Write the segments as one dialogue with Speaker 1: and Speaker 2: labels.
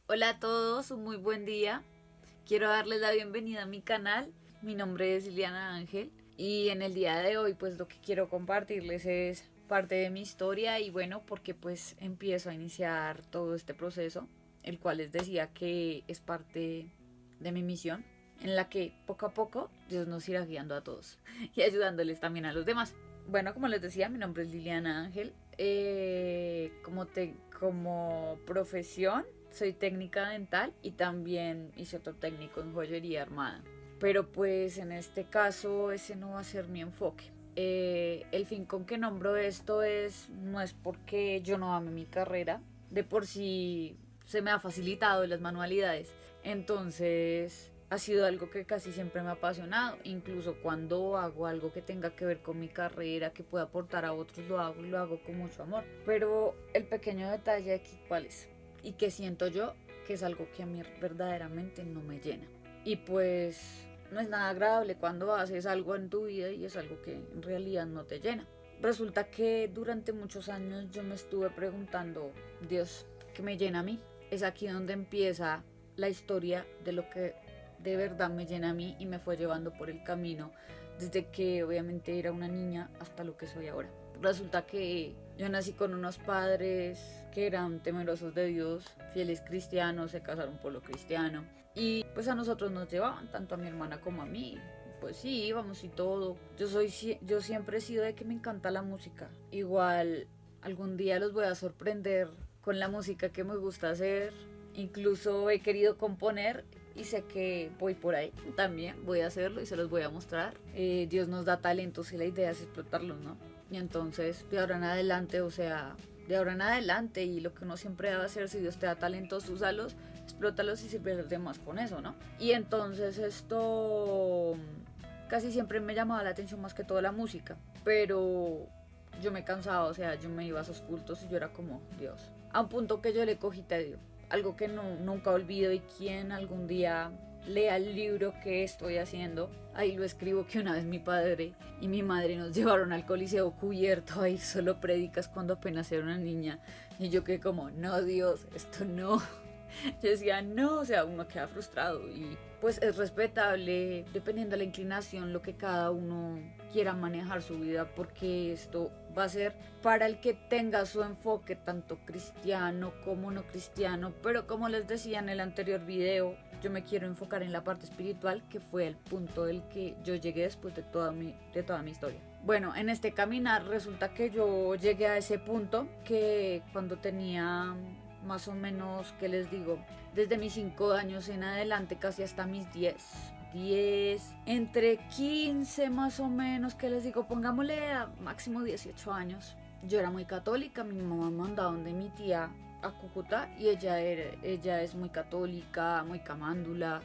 Speaker 1: Hola a todos, un muy buen día. Quiero darles la bienvenida a mi canal. Mi nombre es Liliana Ángel y en el día de hoy pues lo que quiero compartirles es parte de mi historia y bueno, porque pues empiezo a iniciar todo este proceso, el cual les decía que es parte de mi misión, en la que poco a poco Dios nos irá guiando a todos y ayudándoles también a los demás. Bueno, como les decía, mi nombre es Liliana Ángel. Como profesión soy técnica dental y también hice otro técnico en joyería armada. Pero pues en este caso ese no va a ser mi enfoque. El fin con que nombro esto no es porque yo no ame mi carrera, de por sí se me ha facilitado las manualidades, entonces ha sido algo que casi siempre me ha apasionado, incluso cuando hago algo que tenga que ver con mi carrera, que pueda aportar a otros, lo hago y lo hago con mucho amor. Pero el pequeño detalle aquí, ¿cuál es? Y que siento yo que es algo que a mí verdaderamente no me llena. Y pues no es nada agradable cuando haces algo en tu vida y es algo que en realidad no te llena. Resulta que durante muchos años yo me estuve preguntando, Dios, ¿qué me llena a mí? Es aquí donde empieza la historia de lo que de verdad me llena a mí y me fue llevando por el camino desde que obviamente era una niña hasta lo que soy ahora. Resulta que yo nací con unos padres que eran temerosos de Dios, fieles cristianos, se casaron por lo cristiano y pues a nosotros nos llevaban, tanto a mi hermana como a mí. Pues sí, íbamos y todo. Yo siempre he sido de que me encanta la música. Igual algún día los voy a sorprender con la música que me gusta hacer. Incluso he querido componer y sé que voy por ahí. También voy a hacerlo y se los voy a mostrar. Dios nos da talentos y la idea es explotarlos, ¿no? Y entonces, de ahora en adelante, de ahora en adelante y lo que uno siempre debe hacer, si Dios te da talentos, úsalos, explótalos y sirve a los demás con eso, ¿no? Y entonces esto casi siempre me llamaba la atención más que todo la música, pero yo me cansaba, o sea, yo me iba a esos cultos y yo era como, Dios, a un punto que yo le cogí tedio, algo que nunca olvido y quien algún día lea el libro que estoy haciendo, ahí lo escribo que una vez mi padre y mi madre nos llevaron al Coliseo cubierto a ir solo prédicas cuando apenas era una niña y yo quedé como, no Dios, esto no. Yo decía, no, o sea, uno queda frustrado y pues es respetable dependiendo de la inclinación lo que cada uno quiera manejar su vida, porque esto va a ser para el que tenga su enfoque tanto cristiano como no cristiano, pero como les decía en el anterior video, yo me quiero enfocar en la parte espiritual, que fue el punto del que yo llegué después de toda mi historia. Bueno, en este caminar resulta que yo llegué a ese punto que cuando tenía más o menos, ¿qué les digo? Desde mis 5 años en adelante, casi hasta mis 10, entre 15 más o menos, ¿qué les digo? Pongámosle a máximo 18 años. Yo era muy católica, mi mamá me mandaba donde mi tía a Cúcuta y ella es muy católica, muy camándula,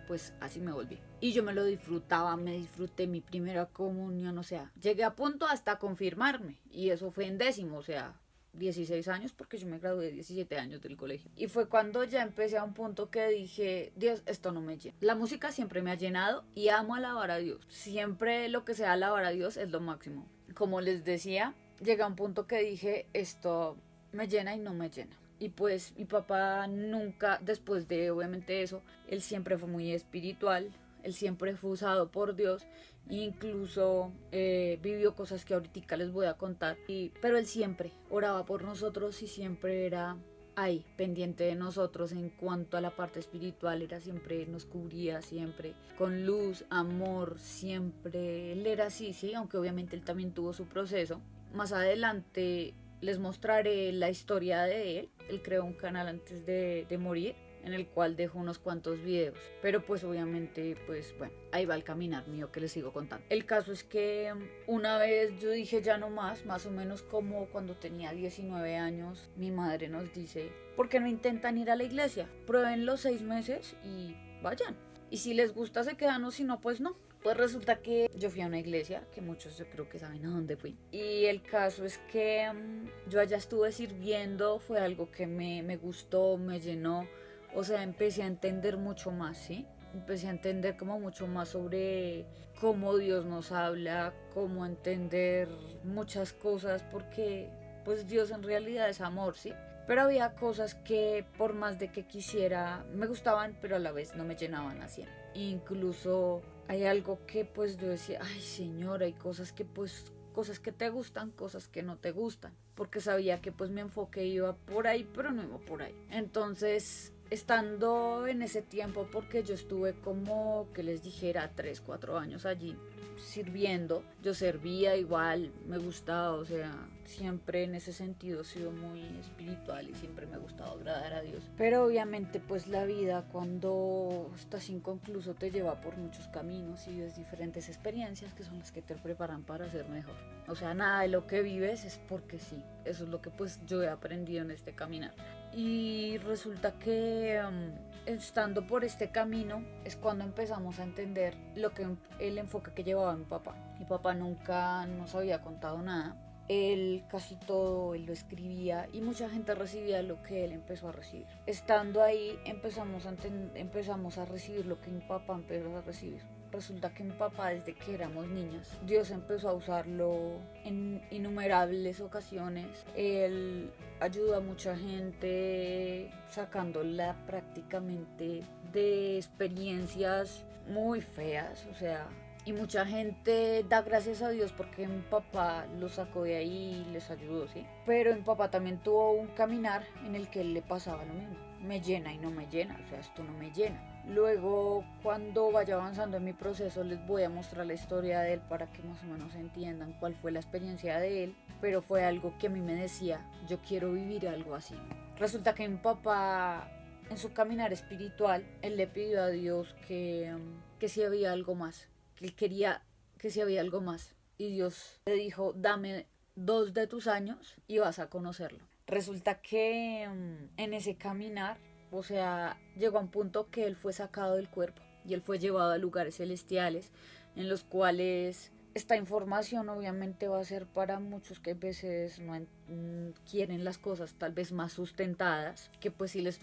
Speaker 1: pues así me volví. Y yo me lo disfrutaba, me disfruté mi primera comunión, o sea, llegué a punto hasta confirmarme y eso fue en décimo, o sea, 16 años porque yo me gradué de 17 años del colegio. Y fue cuando ya empecé a un punto que dije, Dios, esto no me llena. La música siempre me ha llenado y amo alabar a Dios. Siempre lo que sea alabar a Dios es lo máximo. Como les decía, llegué a un punto que dije, esto me llena y no me llena. Y pues mi papá nunca, después de obviamente eso, él siempre fue muy espiritual, él siempre fue usado por Dios, incluso vivió cosas que ahorita les voy a contar, pero él siempre oraba por nosotros y siempre era ahí, pendiente de nosotros en cuanto a la parte espiritual, era siempre, nos cubría siempre, con luz, amor, siempre, él era así, sí, aunque obviamente él también tuvo su proceso. Más adelante les mostraré la historia de él creó un canal antes de morir, en el cual dejo unos cuantos videos, pero pues obviamente pues bueno, ahí va el caminar mío que les sigo contando. El caso es que una vez yo dije ya no más o menos como cuando tenía 19 años, mi madre nos dice, ¿por qué no intentan ir a la iglesia? Prueben los 6 meses y vayan, y si les gusta se quedan o si no pues no. Pues resulta que yo fui a una iglesia, que muchos yo creo que saben a dónde fui. Y el caso es que yo allá estuve sirviendo, fue algo que me gustó, me llenó. O sea, empecé a entender mucho más, ¿sí? Empecé a entender como mucho más sobre cómo Dios nos habla, cómo entender muchas cosas, porque pues Dios en realidad es amor, ¿sí? pero había cosas que por más de que quisiera me gustaban, pero a la vez no me llenaban así. Incluso hay algo que pues yo decía, ay señor, hay cosas que pues, cosas que te gustan, cosas que no te gustan, porque sabía que pues mi enfoque iba por ahí, pero no iba por ahí. Entonces, estando en ese tiempo, porque yo estuve como que les dijera 3, 4 años allí sirviendo, yo servía igual, me gustaba, o sea, siempre en ese sentido he sido muy espiritual y siempre me ha gustado agradar a Dios, pero obviamente pues la vida cuando estás inconcluso te lleva por muchos caminos y vives diferentes experiencias que son las que te preparan para ser mejor. O sea, nada de lo que vives es porque sí, eso es lo que pues yo he aprendido en este caminar. Y resulta que estando por este camino es cuando empezamos a entender lo que el enfoque que llevaba mi papá. Mi papá nunca nos había contado nada. Él casi todo, él lo escribía y mucha gente recibía lo que él empezó a recibir. Estando ahí empezamos a recibir lo que mi papá empezó a recibir. Resulta que mi papá, desde que éramos niños, Dios empezó a usarlo en innumerables ocasiones. Él ayudó a mucha gente sacándola prácticamente de experiencias muy feas, o sea, y mucha gente da gracias a Dios porque mi papá lo sacó de ahí y les ayudó, ¿sí? Pero mi papá también tuvo un caminar en el que le pasaba lo mismo. Me llena y no me llena, o sea, esto no me llena. Luego, cuando vaya avanzando en mi proceso, les voy a mostrar la historia de él para que más o menos entiendan cuál fue la experiencia de él, pero fue algo que a mí me decía, yo quiero vivir algo así. Resulta que mi papá, en su caminar espiritual, él le pidió a Dios que si había algo más, que él quería que si había algo más. Y Dios le dijo, dame 2 de tus años y vas a conocerlo. Resulta que en ese caminar, o sea, llegó a un punto que él fue sacado del cuerpo y él fue llevado a lugares celestiales en los cuales esta información obviamente va a ser para muchos que a veces no quieren las cosas tal vez más sustentadas, que pues si les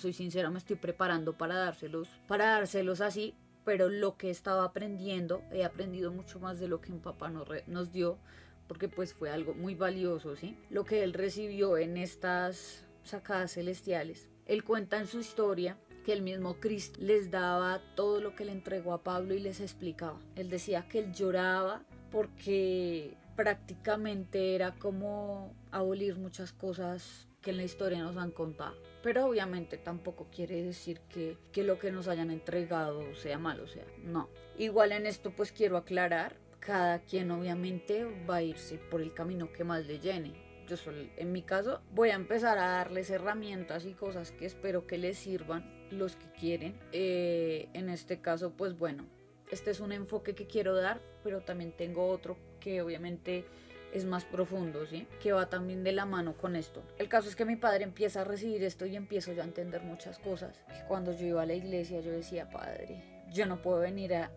Speaker 1: soy sincera me estoy preparando para dárselos así, pero lo que estaba aprendiendo, he aprendido mucho más de lo que mi papá nos dio, porque pues fue algo muy valioso, ¿sí? Lo que él recibió en estas sacadas celestiales. Él cuenta en su historia que el mismo Cristo les daba todo lo que le entregó a Pablo y les explicaba. Él decía que él lloraba porque prácticamente era como abolir muchas cosas que en la historia nos han contado. Pero obviamente tampoco quiere decir que lo que nos hayan entregado sea malo, o sea, no. Igual en esto pues quiero aclarar, cada quien obviamente va a irse por el camino que más le llene. Yo en mi caso voy a empezar a darles herramientas y cosas que espero que les sirvan los que quieren. En este caso pues bueno, este es un enfoque que quiero dar, pero también tengo otro que obviamente es más profundo, ¿sí? Que va también de la mano con esto. El caso es que mi padre empieza a recibir esto y empiezo yo a entender muchas cosas. Cuando yo iba a la iglesia yo decía, padre, yo no puedo venir a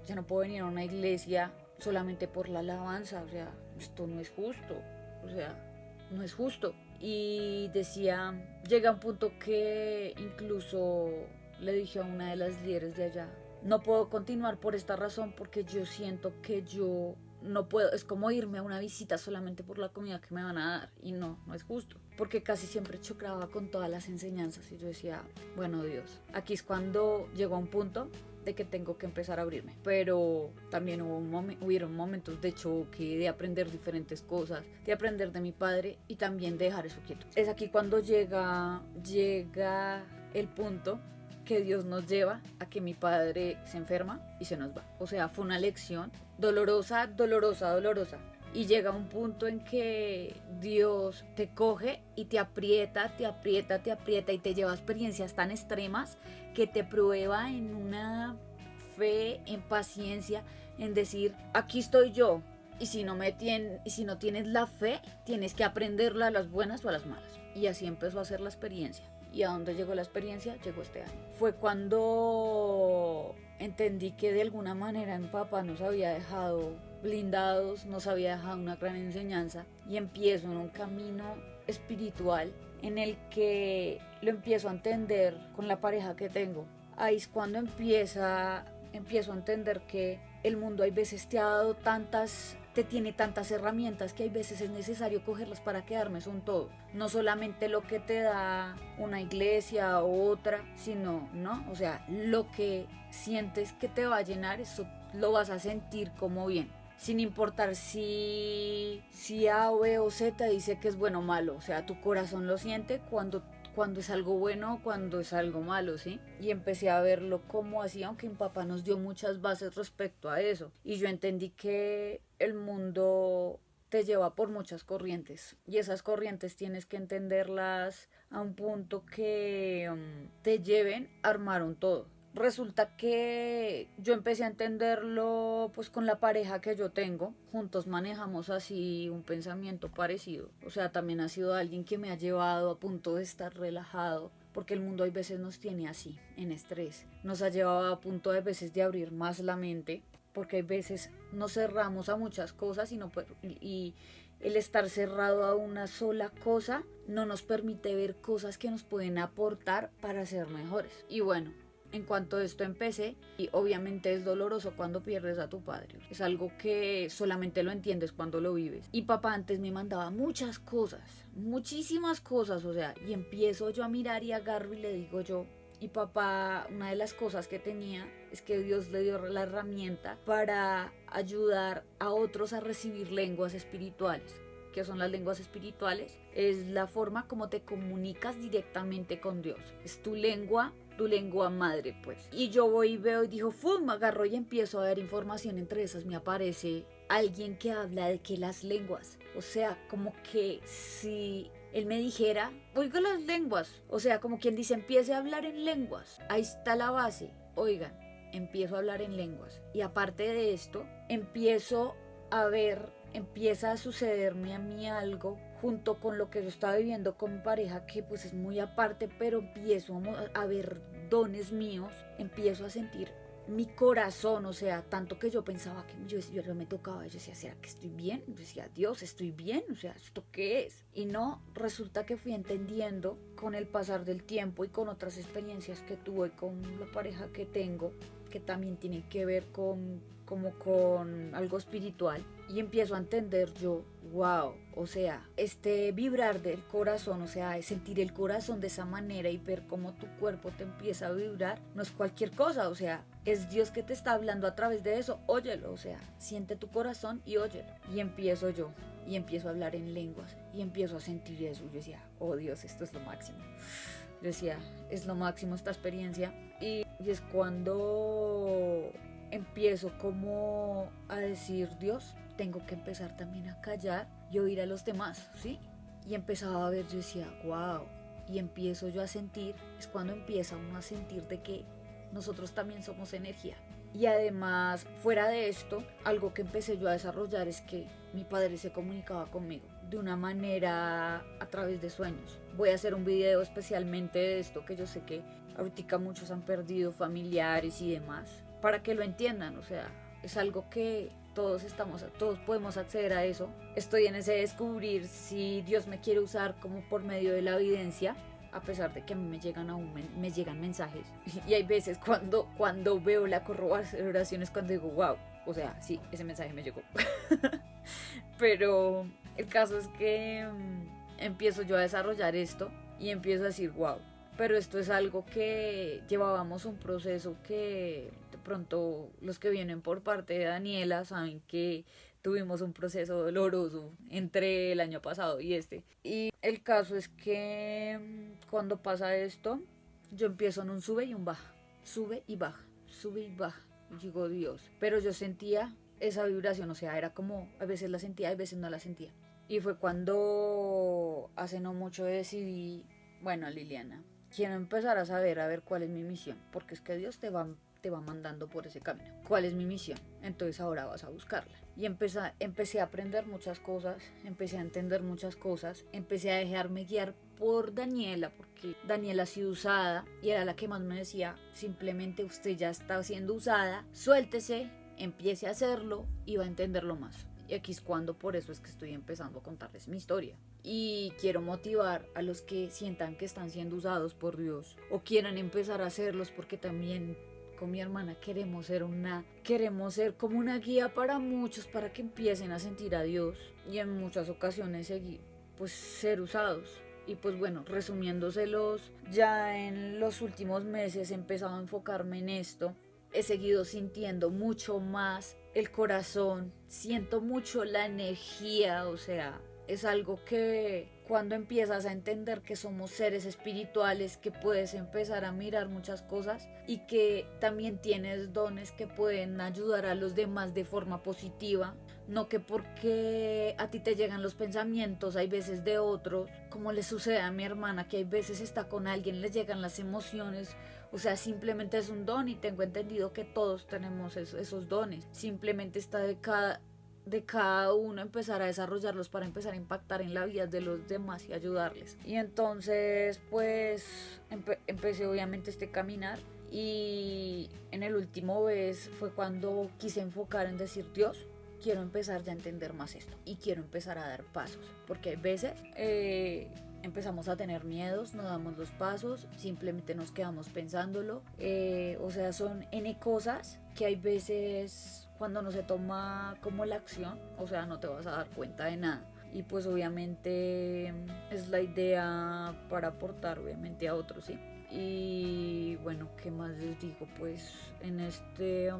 Speaker 1: una iglesia solamente por la alabanza, o sea, esto no es justo, o sea, no es justo. Y decía, llega un punto que incluso le dije a una de las líderes de allá, no puedo continuar por esta razón porque yo siento que yo no puedo, es como irme a una visita solamente por la comida que me van a dar y no es justo, porque casi siempre chocaba con todas las enseñanzas y yo decía, bueno Dios, aquí es cuando llegó a un punto de que tengo que empezar a abrirme, pero también hubieron momentos de choque, de aprender diferentes cosas, de aprender de mi padre y también de dejar eso quieto. Es aquí cuando llega el punto que Dios nos lleva a que mi padre se enferma y se nos va. O sea, fue una lección dolorosa. Y llega un punto en que Dios te coge y te aprieta y te lleva a experiencias tan extremas que te prueba en una fe, en paciencia, en decir, aquí estoy yo. Y si no tienes la fe, tienes que aprenderla a las buenas o a las malas. Y así empezó a ser la experiencia. ¿Y a dónde llegó la experiencia? Llegó este año. Fue cuando entendí que de alguna manera mi papá nos había dejado blindados, nos había dejado una gran enseñanza y empiezo en un camino espiritual en el que lo empiezo a entender con la pareja que tengo. Ahí es cuando empiezo a entender que el mundo hay veces te ha dado tantas te tiene tantas herramientas que hay veces es necesario cogerlas para que armes un todo. No solamente lo que te da una iglesia o otra, sino, ¿no? O sea, lo que sientes que te va a llenar, eso lo vas a sentir como bien. Sin importar si A o B o Z dice que es bueno o malo. O sea, tu corazón lo siente cuando es algo bueno o cuando es algo malo, ¿sí? Y empecé a verlo como así, aunque mi papá nos dio muchas bases respecto a eso. Y yo entendí que el mundo te lleva por muchas corrientes. Y esas corrientes tienes que entenderlas a un punto que te lleven a armar un todo. Resulta que yo empecé a entenderlo pues con la pareja que yo tengo. Juntos manejamos así un pensamiento parecido. O sea, también ha sido alguien que me ha llevado a punto de estar relajado. Porque el mundo a veces nos tiene así, en estrés. Nos ha llevado a punto a veces de abrir más la mente. Porque a veces nos cerramos a muchas cosas y el estar cerrado a una sola cosa no nos permite ver cosas que nos pueden aportar para ser mejores. Y bueno, en cuanto a esto empecé, y obviamente es doloroso cuando pierdes a tu padre. Es algo que solamente lo entiendes cuando lo vives. Y papá antes me mandaba muchas cosas, muchísimas cosas, o sea, y empiezo yo a mirar y agarro y le digo yo, y papá, una de las cosas que tenía es que Dios le dio la herramienta para ayudar a otros a recibir lenguas espirituales. ¿Qué son las lenguas espirituales? Es la forma como te comunicas directamente con Dios. Es tu lengua madre, pues. Y yo voy y veo y digo, ¡fum! Me agarro y empiezo a ver información. Entre esas me aparece alguien que habla de que las lenguas, o sea, como que si él me dijera, oiga las lenguas, o sea, como quien dice, empiece a hablar en lenguas. Ahí está la base. Oigan, empiezo a hablar en lenguas. Y aparte de esto, empiezo a ver, empieza a sucederme a mí algo junto con lo que yo estaba viviendo con mi pareja, que pues es muy aparte, pero empiezo a ver dones míos, empiezo a sentir mi corazón, o sea, tanto que yo pensaba que yo me tocaba, yo decía, ¿será que estoy bien? Yo decía, Dios, ¿estoy bien? O sea, ¿esto qué es? Y no, resulta que fui entendiendo con el pasar del tiempo y con otras experiencias que tuve con la pareja que tengo, que también tienen que ver con algo espiritual, y empiezo a entender yo, wow, o sea, este vibrar del corazón, o sea, sentir el corazón de esa manera y ver cómo tu cuerpo te empieza a vibrar, no es cualquier cosa, o sea, es Dios que te está hablando a través de eso, óyelo, o sea, siente tu corazón y óyelo. Y empiezo yo, y empiezo a hablar en lenguas, y empiezo a sentir eso, yo decía, oh Dios, esto es lo máximo. Yo decía, es lo máximo esta experiencia, y es cuando empiezo como a decir, Dios, tengo que empezar también a callar y oír a los demás, ¿sí? Y empezaba a ver, yo decía, wow, y empiezo yo a sentir, es cuando empieza uno a sentir de que nosotros también somos energía. Y además, fuera de esto, algo que empecé yo a desarrollar es que mi padre se comunicaba conmigo de una manera a través de sueños. Voy a hacer un video especialmente de esto, que yo sé que ahorita muchos han perdido familiares y demás, para que lo entiendan, o sea, es algo que todos podemos acceder a eso. Estoy en ese descubrir si Dios me quiere usar como por medio de la evidencia, a pesar de que a mí me llegan mensajes. Y hay veces cuando veo la corroboración es cuando digo, wow, o sea, sí, ese mensaje me llegó. Pero el caso es que empiezo yo a desarrollar esto y empiezo a decir, wow, pero esto es algo que llevábamos un proceso que de pronto los que vienen por parte de Daniela saben que tuvimos un proceso doloroso entre el año pasado y este. Y el caso es que cuando pasa esto, yo empiezo en un sube y un baja, sube y baja, sube y baja. Y digo, Dios, pero yo sentía esa vibración, o sea, era como, a veces la sentía, a veces no la sentía. Y fue cuando hace no mucho decidí, bueno, Liliana, quiero empezar a saber, a ver cuál es mi misión, porque es que Dios te va mandando por ese camino. ¿Cuál es mi misión? Entonces ahora vas a buscarla. Y empecé a aprender muchas cosas, empecé a entender muchas cosas, empecé a dejarme guiar por Daniela, porque Daniela ha sido usada y era la que más me decía, simplemente usted ya está siendo usada, suéltese, empiece a hacerlo y va a entenderlo más. Y aquí es cuando, por eso es que estoy empezando a contarles mi historia. Y quiero motivar a los que sientan que están siendo usados por Dios o quieran empezar a hacerlos, porque también con mi hermana queremos ser como una guía para muchos, para que empiecen a sentir a Dios y en muchas ocasiones pues ser usados. Y pues bueno, resumiéndoselos, ya en los últimos meses he empezado a enfocarme en esto. He seguido sintiendo mucho más el corazón, siento mucho la energía, o sea, es algo que cuando empiezas a entender que somos seres espirituales, que puedes empezar a mirar muchas cosas y que también tienes dones que pueden ayudar a los demás de forma positiva, no que porque a ti te llegan los pensamientos, hay veces de otros, como le sucede a mi hermana, que hay veces está con alguien, les llegan las emociones. O sea, simplemente es un don y tengo entendido que todos tenemos esos dones. Simplemente está de cada uno empezar a desarrollarlos para empezar a impactar en la vida de los demás y ayudarles. Y entonces, pues, empecé obviamente este caminar y en el último vez fue cuando quise enfocar en decir, Dios, quiero empezar ya a entender más esto y quiero empezar a dar pasos. Porque hay veces... empezamos a tener miedos, no damos los pasos, simplemente nos quedamos pensándolo. O sea, son N cosas que hay veces cuando no se toma como la acción, o sea, no te vas a dar cuenta de nada. Y pues obviamente es la idea para aportar obviamente a otros, ¿sí? Y bueno, ¿qué más les digo? Pues en este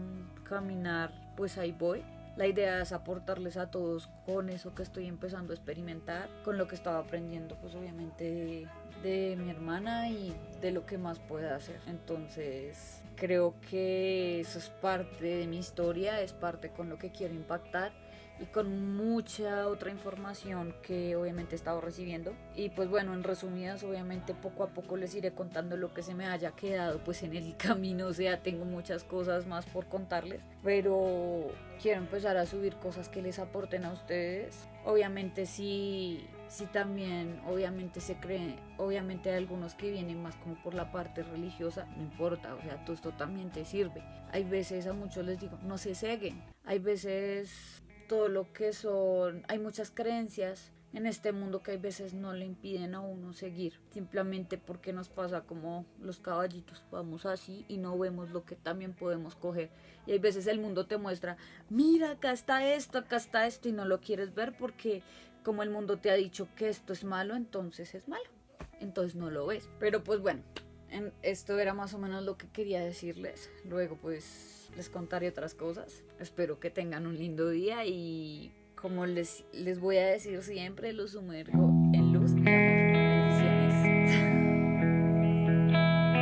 Speaker 1: caminar, pues ahí voy. La idea es aportarles a todos con eso que estoy empezando a experimentar, con lo que estaba aprendiendo, pues obviamente de mi hermana y de lo que más pueda hacer. Entonces, creo que eso es parte de mi historia, es parte con lo que quiero impactar y con mucha otra información que obviamente he estado recibiendo. Y pues bueno, en resumidas, obviamente poco a poco les iré contando lo que se me haya quedado pues en el camino. O sea, tengo muchas cosas más por contarles, pero quiero empezar a subir cosas que les aporten a ustedes. Obviamente sí también, obviamente se cree, obviamente hay algunos que vienen más como por la parte religiosa, no importa, o sea, todo esto también te sirve. Hay veces a muchos les digo, no se ceguen, hay veces todo lo que son, hay muchas creencias en este mundo que hay veces no le impiden a uno seguir, simplemente porque nos pasa como los caballitos, vamos así y no vemos lo que también podemos coger. Y hay veces el mundo te muestra, mira, acá está esto y no lo quieres ver porque como el mundo te ha dicho que esto es malo, entonces es malo, entonces no lo ves. Pero pues bueno, esto era más o menos lo que quería decirles. Luego pues les contaré otras cosas. Espero que tengan un lindo día y como les voy a decir siempre, los sumerjo en luz y amor.